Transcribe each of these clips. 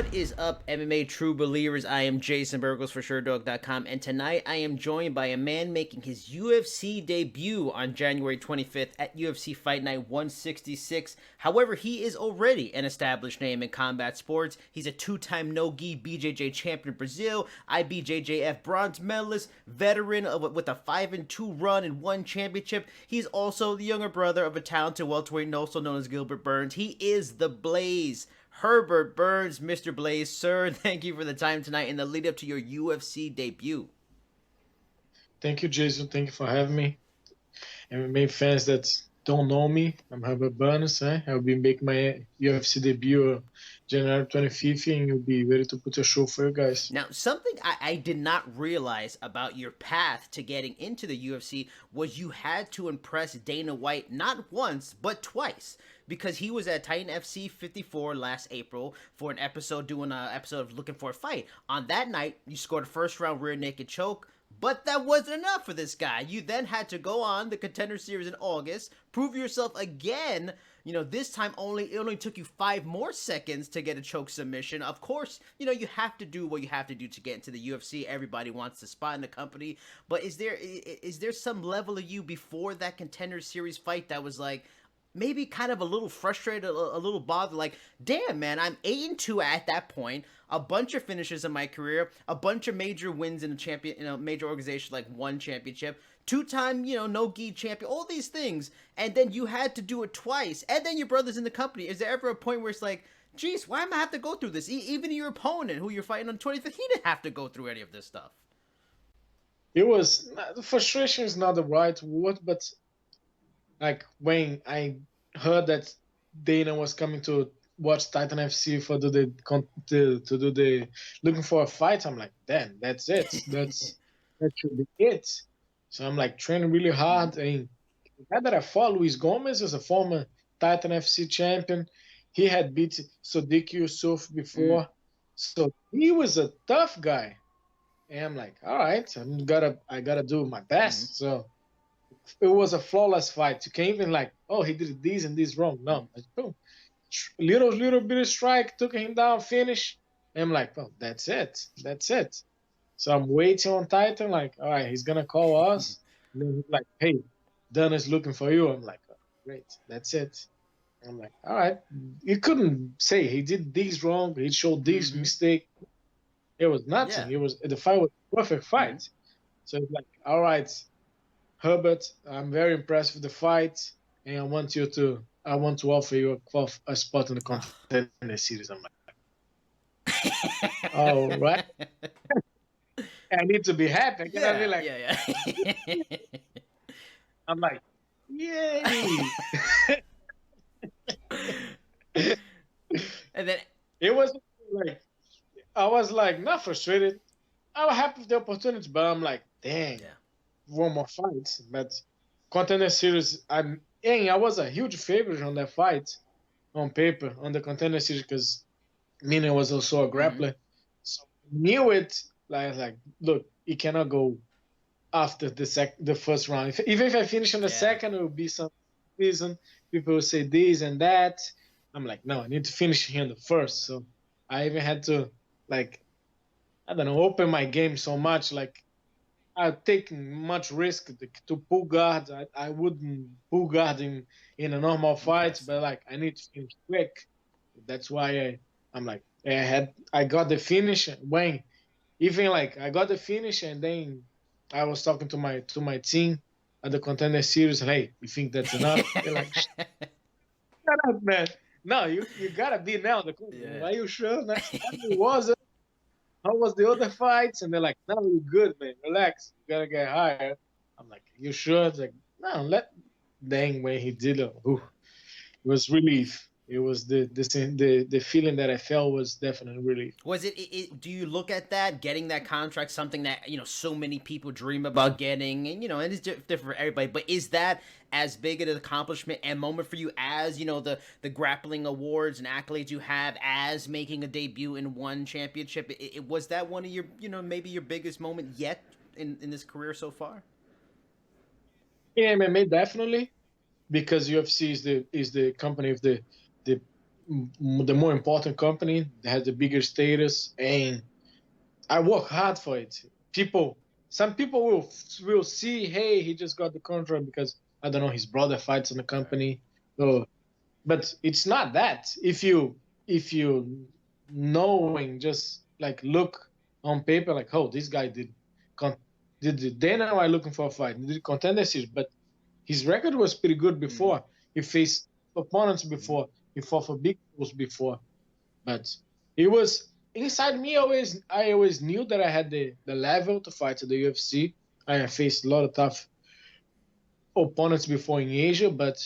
What is up, MMA True Believers? I am Jason Burgos for Sherdog.com, and tonight I am joined by a man making his UFC debut on January 25th at UFC Fight Night 166. However, he is already an established name in combat sports. He's a two-time no-gi BJJ champion in Brazil, IBJJF bronze medalist, veteran with a 5-2 run and 1 championship. He's also the younger brother of a talented welterweight, also known as Gilbert Burns. He is the Blaze. Herbert Burns, Mr. Blaze. Sir, thank you for the time tonight in the lead up to your UFC debut. Thank you, Jason. Thank you for having me. MMA fans that don't know me, I'm Herbert Burns. I'll be making my UFC debut January 25th, and you'll be ready to put a show for you guys. Now, something I did not realize about your path to getting into the UFC was you had to impress Dana White not once, but twice. Because he was at Titan FC 54 last April for an episode, doing an episode of Looking for a Fight. On that night, you scored a first-round rear naked choke, but that wasn't enough for this guy. You then had to go on the Contender Series in August, prove yourself again. You know, this time it only took you 5 more seconds to get a choke submission. Of course, you know, you have to do what you have to do to get into the UFC. Everybody wants to spot in the company. But is there some level of you before that Contender Series fight that was like, maybe kind of a little frustrated, a little bothered, like, damn, man, I'm 8-2 at that point, a bunch of finishes in my career, a bunch of major wins in a major organization, like 1 championship, 2-time, no-gi champion, all these things, and then you had to do it twice, and then your brother's in the company. Is there ever a point where it's like, geez, why am I have to go through this? Even your opponent, who you're fighting on 25th, he didn't have to go through any of this stuff. It was, frustration is not the right word, but like when I heard that Dana was coming to watch Titan FC for to do the Looking for a Fight, I'm like, damn, that's it. That should be it. So I'm like training really hard. And the guy that I follow, Luis Gomez, is a former Titan FC champion. He had beat Sodiq Yusuf before, so he was a tough guy. And I'm like, all right, I gotta do my best. So it was a flawless fight. You can't even like, oh, he did this and this wrong. No, like, boom, little bit of strike, took him down, finish. And I'm like, well, that's it. So I'm waiting on Titan, like, all right, he's gonna call us. And then he's like, hey, Dana's looking for you. I'm like, oh, great, that's it. I'm like, all right. You couldn't say he did this wrong, he showed this mistake. It was nothing. Yeah. The fight was a perfect fight. So it's like, all right, Herbert, I'm very impressed with the fight, and I want to offer you a spot in the Contender Series. I'm like, all right. I need to be happy. Yeah, be like, yeah. I'm like, yay! And then it was like, I was like not frustrated. I was happy with the opportunity, but I'm like, dang. Yeah. 1 more fight, but Contender Series, I was a huge favorite on that fight on paper on the Contender Series because Mina was also a grappler, so knew it. Like, look, he cannot go after the first round. Even if I finish on the second, it will be some reason. People will say this and that. I'm like, no, I need to finish here in the first. So I even had to, like, I don't know, open my game so much, like. I've taken much risk to pull guard. I wouldn't pull guard in a normal fight, but like I need to finish quick. That's why I'm like I got the finish when even like I got the finish, and then I was talking to my team at the Contender Series. Hey, you think that's enough? They're like, shut up, man. No, you gotta be now. Are you sure? It wasn't. How was the other fights? And they're like, no, you're good, man. Relax. You gotta get higher. I'm like, you sure? It's like, no, dang, when he did it, it was relief. It was the feeling that I felt was definitely relief. Was it? Do you look at that, getting that contract, something that so many people dream about getting, and and it's different for everybody. But is that as big an accomplishment and moment for you as the grappling awards and accolades you have, as making a debut in 1 championship? Was that one of your maybe your biggest moment yet in this career so far? Yeah, MMA definitely, because UFC is the company of the the more important company, that has the bigger status, and I work hard for it. Some people will see, hey, he just got the contract because I don't know his brother fights in the company. So, but it's not that. If you knowing just like look on paper like, oh, this guy did the Dana White looking for a fight, he did Contender Series, but his record was pretty good before. He faced opponents before. He fought for big bulls before. But it was inside me. I always knew that I had the level to fight at the UFC. I have faced a lot of tough opponents before in Asia, but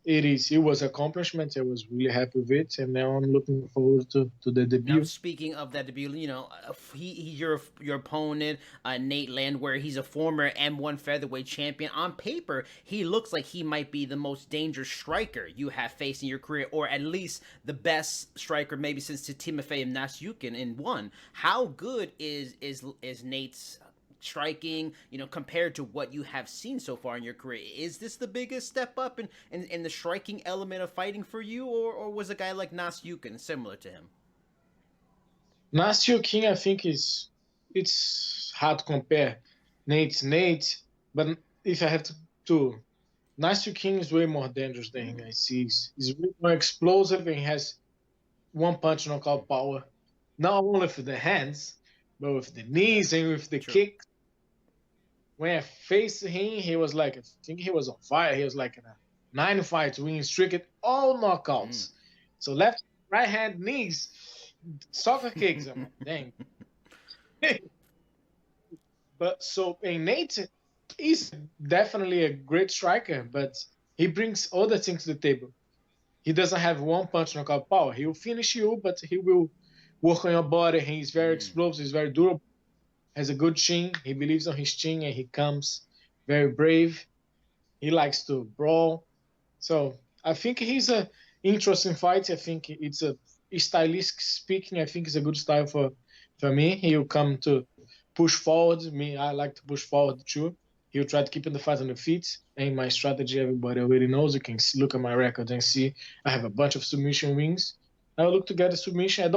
it was accomplishment. I was really happy with it, and now I'm looking forward to the Now, debut. speaking of that debut, he's your opponent, Nate Landwehr. He's a former M1 featherweight champion. On paper, he looks like he might be the most dangerous striker you have faced in your career, or at least the best striker maybe since Timofey Nasyukin in one. How good is Nate's striking, compared to what you have seen so far in your career? Is this the biggest step up in the striking element of fighting for you, or was a guy like Nasyukin similar to him? Nasio King, I think it's hard to compare. Nate's Nate, but if I have to Nasio King is way more dangerous than I see. He's way more explosive and he has one punch knockout power, not only with the hands, but with the knees and with the kick. When I faced him, he was like, I think he was on fire. He was like in a 9 fights winning streak at all knockouts. So left, right hand, knees, soccer kicks. I'm like, dang. But so Nate is definitely a great striker, but he brings other things to the table. He doesn't have one punch knockout power. He will finish you, but he will work on your body. He's very explosive. He's very durable. Has a good chin. He believes on his chin, and he comes very brave. He likes to brawl. So I think he's a interesting fight. I think it's a stylistic speaking. I think it's a good style for me. He'll come to push forward. Me, I like to push forward too. He'll try to keep the fight on the feet. And my strategy, everybody already knows. You can look at my record and see I have a bunch of submission wins. I'll look to get a submission.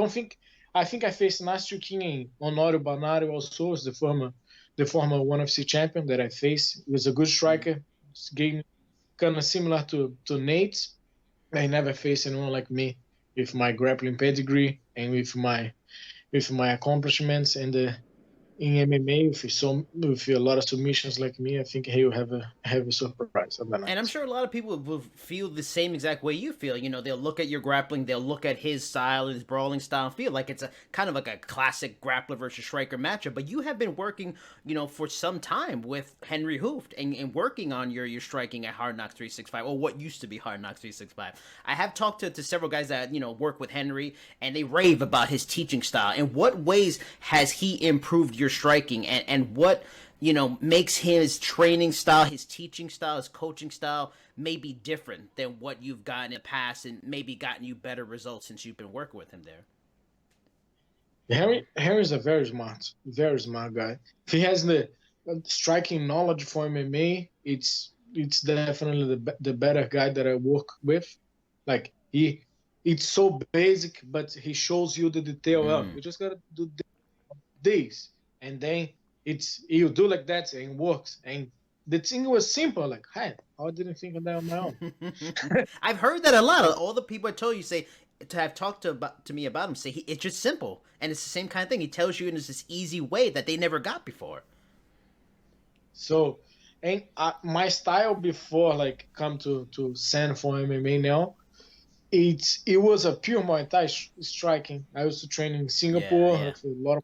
I think I faced Nasty King and Honorio Banario also as the former ONE FC champion that I faced. He was a good striker. Game kind of similar to Nate. I never faced anyone like me with my grappling pedigree and with my accomplishments in MMA with a lot of submissions like me. I think he will have a surprise. And I'm sure a lot of people will feel the same exact way you feel. They'll look at your grappling, they'll look at his style, his brawling style, and feel like it's a kind of like a classic grappler versus striker matchup. But you have been working, for some time with Henry Hooft and working on your striking at Hard Knocks 365, or what used to be Hard Knocks 365. I have talked to several guys that work with Henry, and they rave about his teaching style. In what ways has he improved your striking, and what makes his training style, his teaching style, his coaching style maybe different than what you've gotten in the past, and maybe gotten you better results since you've been working with him there? Henry's a very smart guy. If he has the striking knowledge for MMA, it's definitely the better guy that I work with. Like it's so basic, but he shows you the detail up. You just gotta do this, and then you do like that and it works. And the thing was simple. Like, hey, I didn't think of that on my own. I've heard that a lot. All the people I told you say to have talked to me about him say it's just simple, and it's the same kind of thing. He tells you in this easy way that they never got before. So, and my style before like come to San for MMA now, it was a pure Muay Thai striking. I used to train in Singapore with a lot of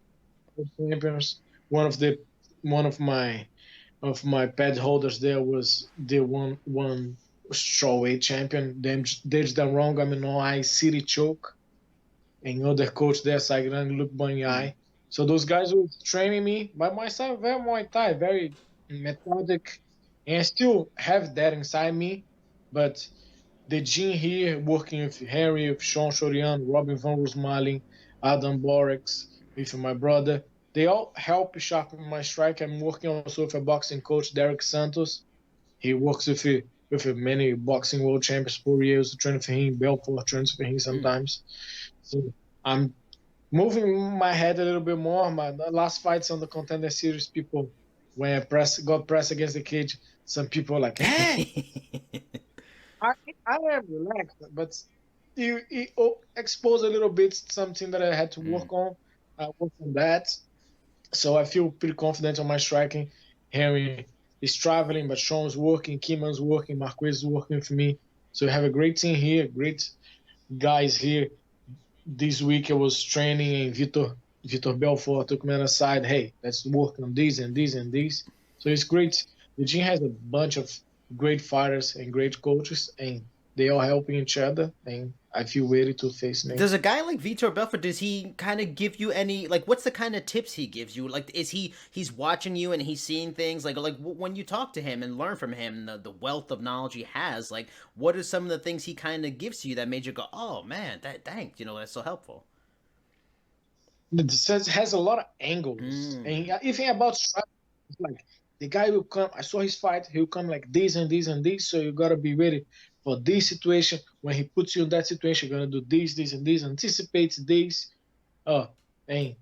champions. One of my pad holders there was the one strawweight champion. There's the wrong I City Choke, and other coach there, Saigrang Luke Banyai. So those guys were training me by myself, very Muay Thai, very methodic, and I still have that inside me. But the gene here, working with Henry, with Sean Shorian, Robin Van Roosmalen, Adam Borex, with my brother, they all help sharpen my strike. I'm working also with a boxing coach, Derek Santos. He works with with many boxing world champions for years, training for him, Belfort training for him sometimes. So I'm moving my head a little bit more. My last fights on the Contender Series, people, when I got pressed against the cage, some people were like, hey, I, I am relaxed, but you expose a little bit something that I had to work on. I worked on that. So I feel pretty confident on my striking. Henry is traveling, but Sean's working, Kiman's working, Marquez is working for me. So we have a great team here, great guys here. This week I was training and Vitor Belfort took me on the side. Hey, let's work on these and these and these. So it's great. The gym has a bunch of great fighters and great coaches, and they are helping each other. And I feel ready to face next. Does a guy like Vitor Belfort, does he kind of give you any, like, what's the kind of tips he gives you? Like, is he's watching you and he's seeing things, like when you talk to him and learn from him, the wealth of knowledge he has, like, what are some of the things he kind of gives you that made you go, oh man, thanks, that's so helpful? It has a lot of angles. And even about strategy, like the guy will come, I saw his fight, he'll come like this and this and this, so you gotta be ready for this situation. When he puts you in that situation, you're gonna do this and this, anticipates this. And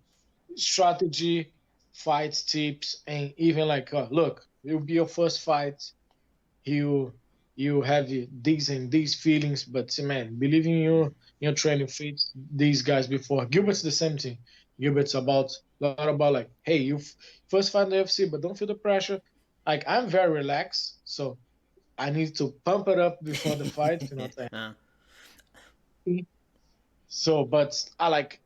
strategy, fight tips, and even like, look, it'll be your first fight. You have these and these feelings, but man, believe in your training feet. These guys before. Gilbert's the same thing. Gilbert's a lot about like, hey, you first fight in the UFC, but don't feel the pressure. Like I'm very relaxed, so I need to pump it up before the fight. So, but I like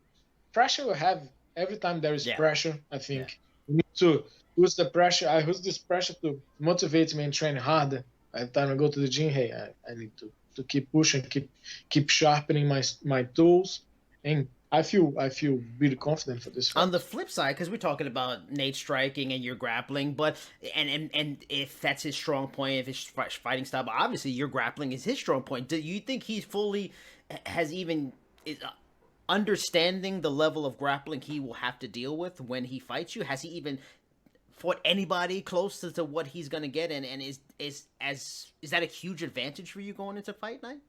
pressure. We have every time there is pressure. I think we need to use the pressure. I use this pressure to motivate me and train harder. Every time I go to the gym, hey, I need to keep pushing, keep sharpening my tools, and I feel really confident for this fight. On the flip side, because we're talking about Nate striking and you're grappling, but and if that's his strong point, if his fighting style, but obviously your grappling is his strong point. Do you think he fully has even understanding the level of grappling he will have to deal with when he fights you? Has he even fought anybody close to what he's gonna get, and is that a huge advantage for you going into fight night?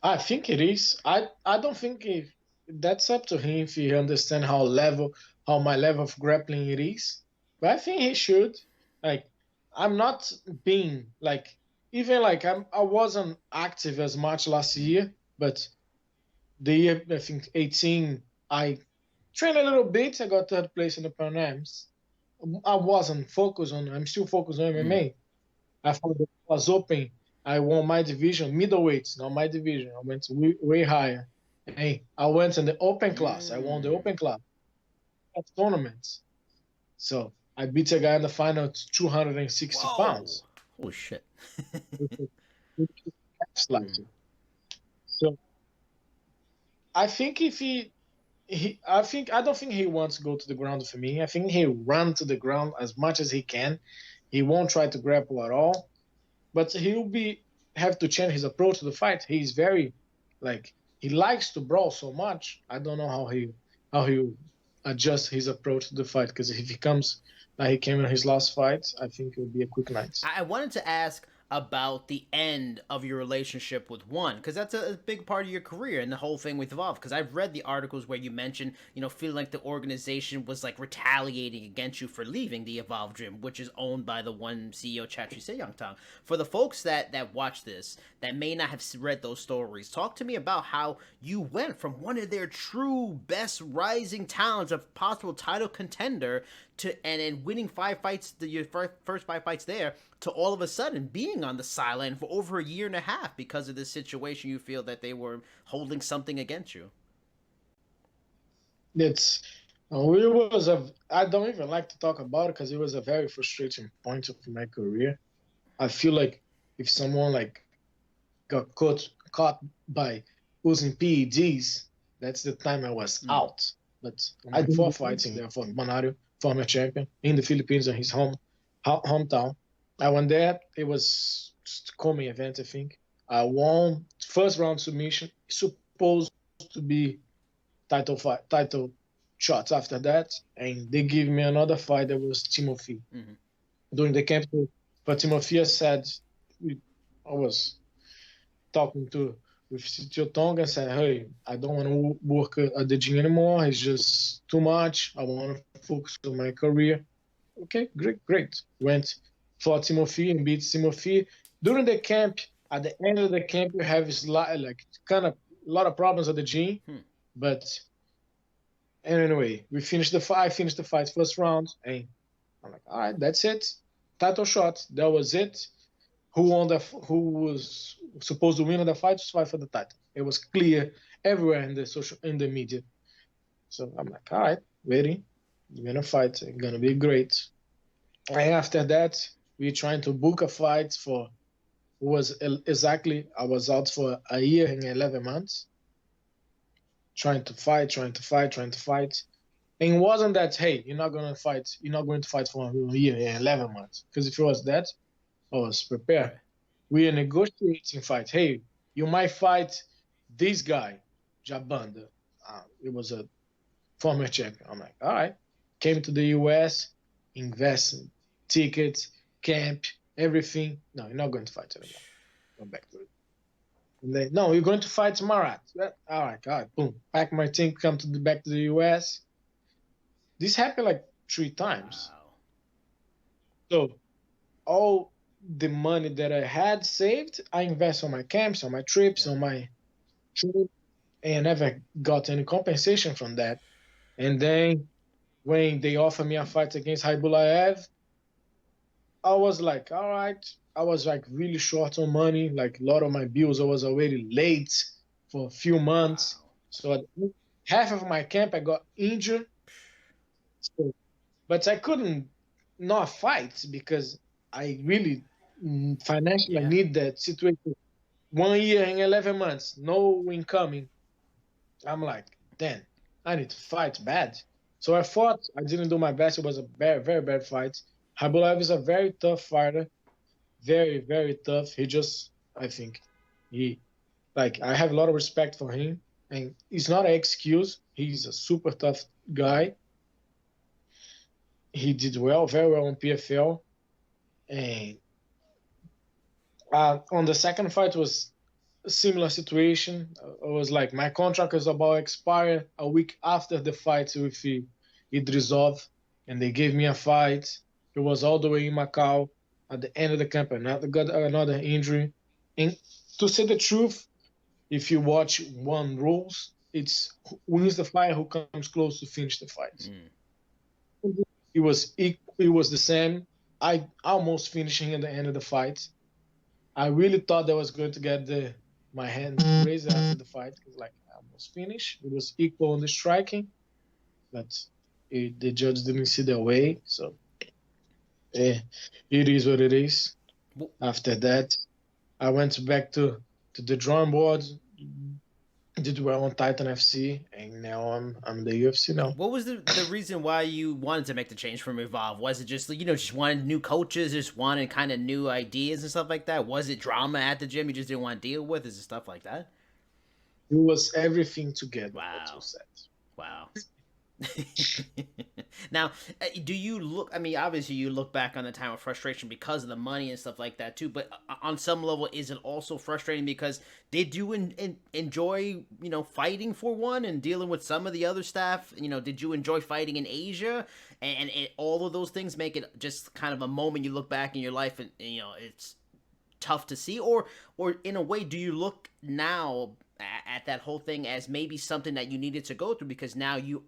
I think it is. I don't think that's up to him if he understand how my level of grappling it is. But I think he should. Like I'm not being like even like I wasn't active as much last year, but the year I think 18 I trained a little bit. I got third place in the Pan Ams. I wasn't focused on. I'm still focused on MMA. I thought it was open. I won my division, middleweights, not my division. I went way higher. Hey, I went in the open class. I won the open class at tournaments. So I beat a guy in the final at 260 pounds. Holy shit. So I think if I don't think he wants to go to the ground for me. I think he'll run to the ground as much as he can. He won't try to grapple at all. But he'll have to change his approach to the fight. He's very he likes to brawl so much. I don't know how he'll adjust his approach to the fight, because if he comes like he came in his last fight, I think it'll be a quick night. I wanted to ask about the end of your relationship with One, because that's a big part of your career and the whole thing with Evolve, because I've read the articles where you mentioned, feeling like the organization was like retaliating against you for leaving the Evolve gym, which is owned by the One CEO, Chatri Seyongtang. For the folks that watch this that may not have read those stories, talk to me about how you went from one of their true best rising talents, of possible title contender, and winning 5 fights, your first 5 fights there, to all of a sudden being on the sideline for over a year and a half because of this situation. You feel that they were holding something against you. I don't even like to talk about it because it was a very frustrating point of my career. I feel like if someone got caught by using PEDs, that's the time I was out. But I did 4 fights in there for Manario, former champion, in the Philippines, in his hometown. I went there. It was just a co-main event, I think. I won first round submission. Supposed to be title shots after that, and they give me another fight that was Timothy. During the camp, But Timofey said, I was talking with Sitio Tonga and said, hey, I don't want to work at the gym anymore. It's just too much. I want to focus on my career. Okay, great. Went for Timofey and beat Timofey. During the camp, at the end of the camp, you have like kind of a lot of problems at the gym. But anyway, we finished the fight. I finished the fight first round, and I'm like, all right, that's it. Title shot. That was it. Who was supposed to win the fight was fight for the title. It was clear everywhere in the media. So I'm like, all right, ready. You're gonna fight. It's gonna be great. And after that, we trying to book a fight for was exactly I was out for a year and 11 months, trying to fight. And it wasn't that, hey, you're not going to fight for a year and 11 months. Because if it was that, I was prepared. Right. We are negotiating fight. Hey, you might fight this guy, Jabanda. It was a former champion. I'm like, all right. Came to the US, invested, tickets, camp, everything. No, you're not going to fight anymore. Go back to it. And then, no, you're going to fight Marat. All right, boom. Pack my thing, come back to the US. This happened like 3 times. Wow. So all the money that I had saved, I invest on my camps, on my trips, on my trip, and I never got any compensation from that. And then when they offered me a fight against Haibulaev, I was like, all right. I was like really short on money. Like a lot of my bills, I was already late for a few months. Wow. So half of my camp, I got injured. So, but I couldn't not fight because I really financially need that situation. 1 year and 11 months, no incoming. I'm like, damn, I need to fight bad. So I fought. I didn't do my best. It was a very, very bad fight. Habulaev is a very tough fighter. Very, very tough. I think I have a lot of respect for him. And it's not an excuse. He's a super tough guy. He did very well on PFL. And on the second fight was a similar situation. It was like my contract was about to expire a week after the fight with Idrizov. And they gave me a fight. It was all the way in Macau. At the end of the camp, I got another injury. And to say the truth, if you watch one rules, it's who wins the fight, who comes close to finish the fight. It was the same. I almost finishing at the end of the fight. I really thought I was going to get my hand raised after the fight because I almost finished. It was equal on the striking, but the judge didn't see the way, so. Yeah, it is what it is. After that, I went back to the drawing board, did well on Titan FC, and now I'm the UFC now. What was the reason why you wanted to make the change from Evolve? Was it just just wanted new coaches, just wanted kind of new ideas and stuff like that? Was it drama at the gym you just didn't want to deal with? Is it stuff like that? It was everything together. Wow. Wow. Now, do you look, obviously you look back on the time of frustration because of the money and stuff like that too, but on some level, is it also frustrating because did you enjoy, fighting for one and dealing with some of the other staff? Did you enjoy fighting in Asia? And all of those things make it just kind of a moment you look back in your life and, it's tough to see? Or in a way, do you look now at that whole thing as maybe something that you needed to go through because now you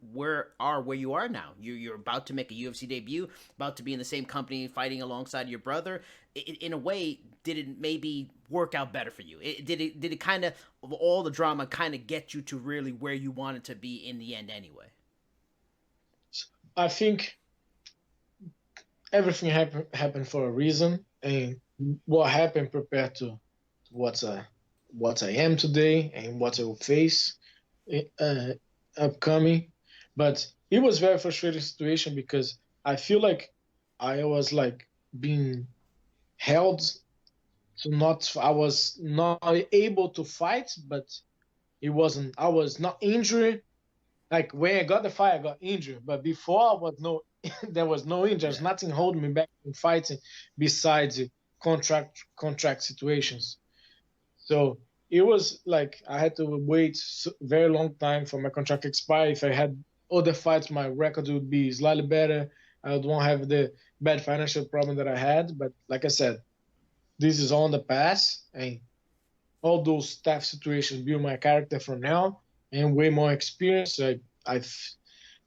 are where you are now? You're about to make a UFC debut, about to be in the same company fighting alongside your brother. In a way, did it maybe work out better for you? Did it kind of all the drama kind of get you to really where you wanted to be in the end anyway? I think everything happened for a reason, and what happened prepared to what I am today and what I will face upcoming. But it was a very frustrating situation because I feel like I was being held to I was not able to fight, but I was not injured. Like when I got the fight, I got injured. But before I was there was no injuries, Yeah. nothing holding me back from fighting besides the contract situations. So it was like I had to wait very long time for my contract to expire. If I had other fights, my record would be slightly better. I won't have the bad financial problem that I had. But like I said, this is all in the past, and all those tough situations build my character from now and way more experience.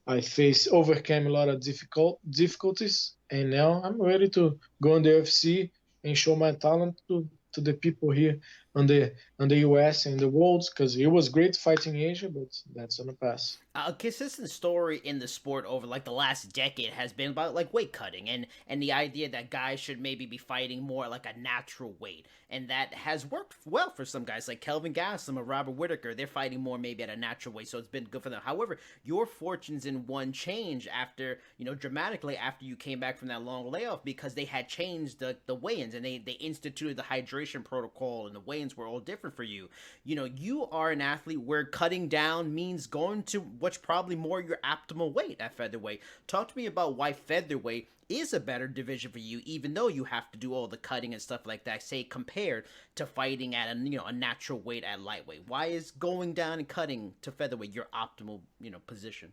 I face overcame a lot of difficulties, and now I'm ready to go in the UFC and show my talent to the people here on the US and the world, because it was great fighting Asia, but that's on the past. A consistent story in the sport over like the last decade has been about like weight cutting and the idea that guys should maybe be fighting more like a natural weight, and that has worked well for some guys like Kelvin Gastelum or Robert Whitaker. They're fighting more maybe at a natural weight, so it's been good for them. However, your fortunes in one change after, dramatically after you came back from that long layoff, because they had changed the weigh-ins, and they instituted the hydration protocol, and the weigh-ins were all different for you. You are an athlete where cutting down means going to what's probably more your optimal weight at featherweight. Talk to me about why featherweight is a better division for you, even though you have to do all the cutting and stuff like that, say compared to fighting at a natural weight at lightweight. Why is going down and cutting to featherweight your optimal position?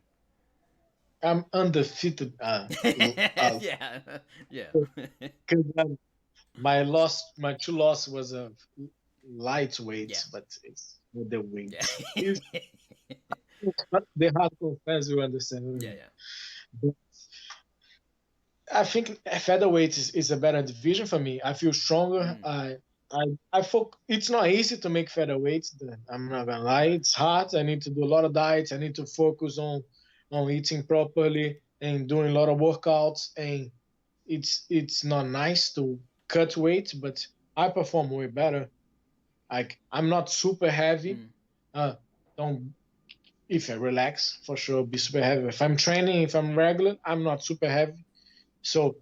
I'm undefeated. Yeah, yeah, Because my two loss was a yeah, lightweight, but it's not the weight. yeah, It's not the hardcore fans will understand what I yeah, mean. yeah. But I think featherweight is a better division for me. I feel stronger. Mm, It's not easy to make featherweight. I'm not gonna lie. right. It's hard. I need to do a lot of diets. I need to focus on eating properly and doing a lot of workouts. And it's not nice to cut weight, but I perform way better. Like I'm not super heavy. Mm. Uh, don't if I relax for sure be super heavy. If I'm training, if I'm regular, I'm not super heavy. So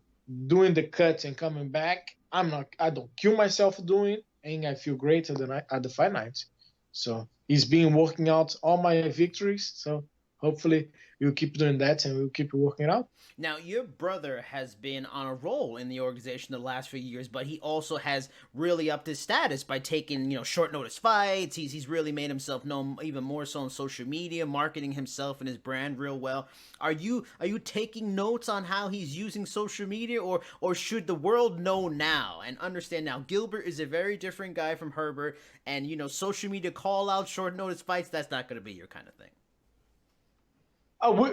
doing the cuts and coming back, I don't kill myself doing it, and I feel great at the fight night. So it's been working out all my victories. So hopefully we'll keep doing that and we'll keep working out. Now, your brother has been on a roll in the organization the last few years, but he also has really upped his status by taking, short notice fights. He's really made himself known even more so on social media, marketing himself and his brand real well. Are you taking notes on how he's using social media, or should the world know now and understand now? Gilbert is a very different guy from Herbert, and social media call out, short notice fights, that's not going to be your kind of thing.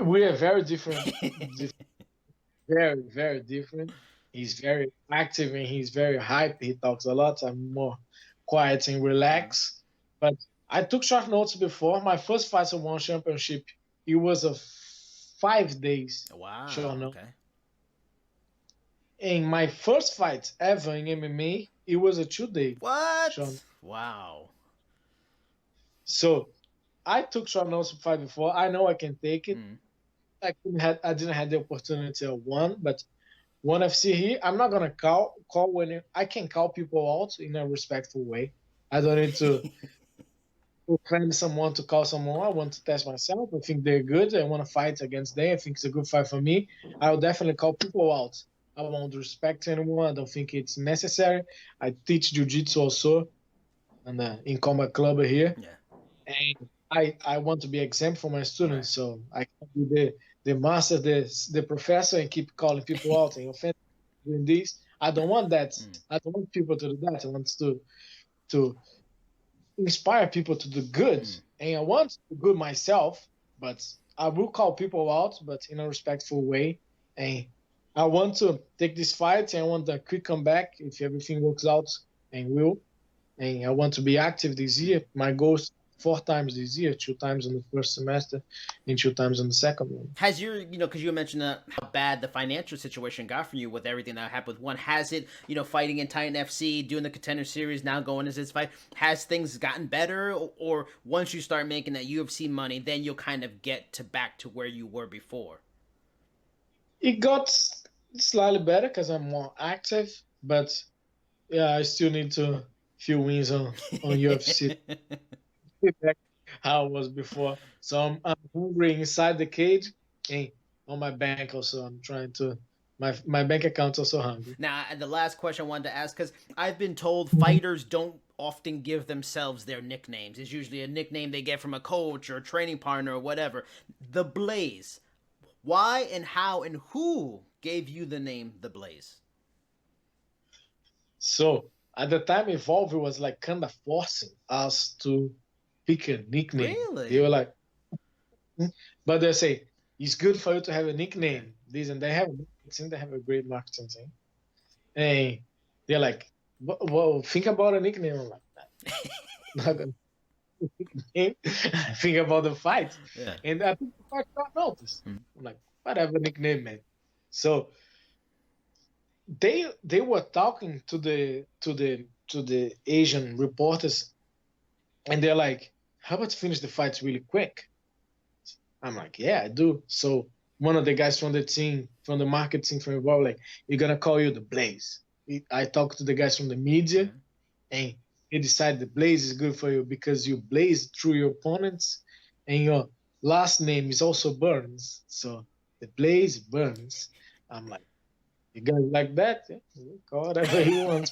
We are very different, very very different. He's very active and he's very hype. He talks a lot. I'm more quiet and Uh-huh. relaxed. But I took short notes before. My first fight at one championship, it was a 5 days short Wow. note. Okay. And my first fight ever in MMA, it was a 2 day short. What? Wow. So I took short notes fight before. I know I can take it. Mm. I didn't have the opportunity of one, but one FC here, I'm not gonna call when I can call people out in a respectful way. I don't need to offend someone to call someone. I want to test myself. I think they're good. I want to fight against them. I think it's a good fight for me. I'll definitely call people out. I won't respect anyone. I don't think it's necessary. I teach jiu-jitsu also and in combat club here, Yeah. and I want to be exempt for my Right. students. So I can't be the master, the professor, and keep calling people out and offending doing this. I don't want that. Mm. I don't want people to do that. I want to inspire people to do good, Mm. and I want to do good myself. But I will call people out, but in a respectful way. And I want to take this fight, and I want a quick comeback if everything works out, and will. And I want to be active this Mm. year. My goal is 4 times this year, 2 times in the first semester, and 2 times in the second one. Has because you mentioned how bad the financial situation got for you with everything that happened with one, has it, fighting in Titan FC, doing the Contender Series, now going as this fight, has things gotten better, or once you start making that UFC money, then you'll kind of get to back to where you were before? It got slightly better because I'm more active, but yeah, I still need to few wins on UFC back how I was before. So I'm hungry inside the cage and on my bank also. I'm trying to my bank account's also hungry. Now, the last question I wanted to ask, because I've been told fighters don't often give themselves their nicknames. It's usually a nickname they get from a coach or a training partner or whatever. The Blaze. Why and how and who gave you the name The Blaze? So at the time, Evolve was like kind of forcing us to pick a nickname. Really? They were like, but they say it's good for you to have a nickname. This and they have a great marketing team, and they're like, well, think about a nickname. I'm like, not gonna nickname. Think about the fight, Yeah. and I think the fight got noticed. I'm like, whatever nickname, man. So they were talking to the Asian reporters, and they're like, Herbert finished the fights really quick. I'm like, yeah, I do. So one of the guys from the team, from the marketing, from Evolve, like, we're gonna call you the Blaze. I talked to the guys from the media, and he decided the Blaze is good for you because you blaze through your opponents, and your last name is also Burns. So the Blaze Burns. I'm like, you guys like that? Yeah, call whatever he wants.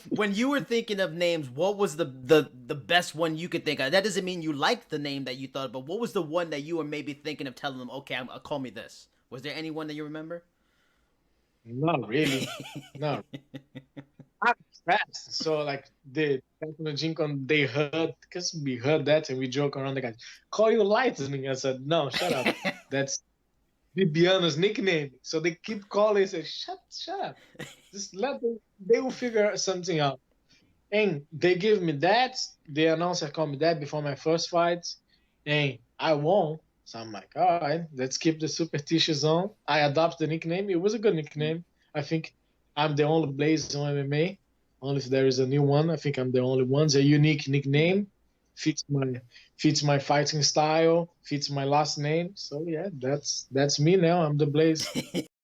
When you were thinking of names, what was the best one you could think of? That doesn't mean you liked the name that you thought, but what was the one that you were maybe thinking of telling them, okay, call me this? Was there any one that you remember? Not really. No. I'm fast. So like the Jinkon, they heard because we heard that and we joke around the guys. Call you Lightning. I said, no, shut up. That's Bibiano's nickname. So they keep calling and say, shut up. Just let them, they will figure something out. And they give me that. The announcer called me that before my first fight. And I won. So I'm like, all right, let's keep the superstitious on. I adopted the nickname. It was a good nickname. I think I'm the only Blaze on MMA. Only if there is a new one. I think I'm the only one. It's a unique nickname. Fits my fighting style. Fits my last name. So yeah, that's me now. I'm the Blaze.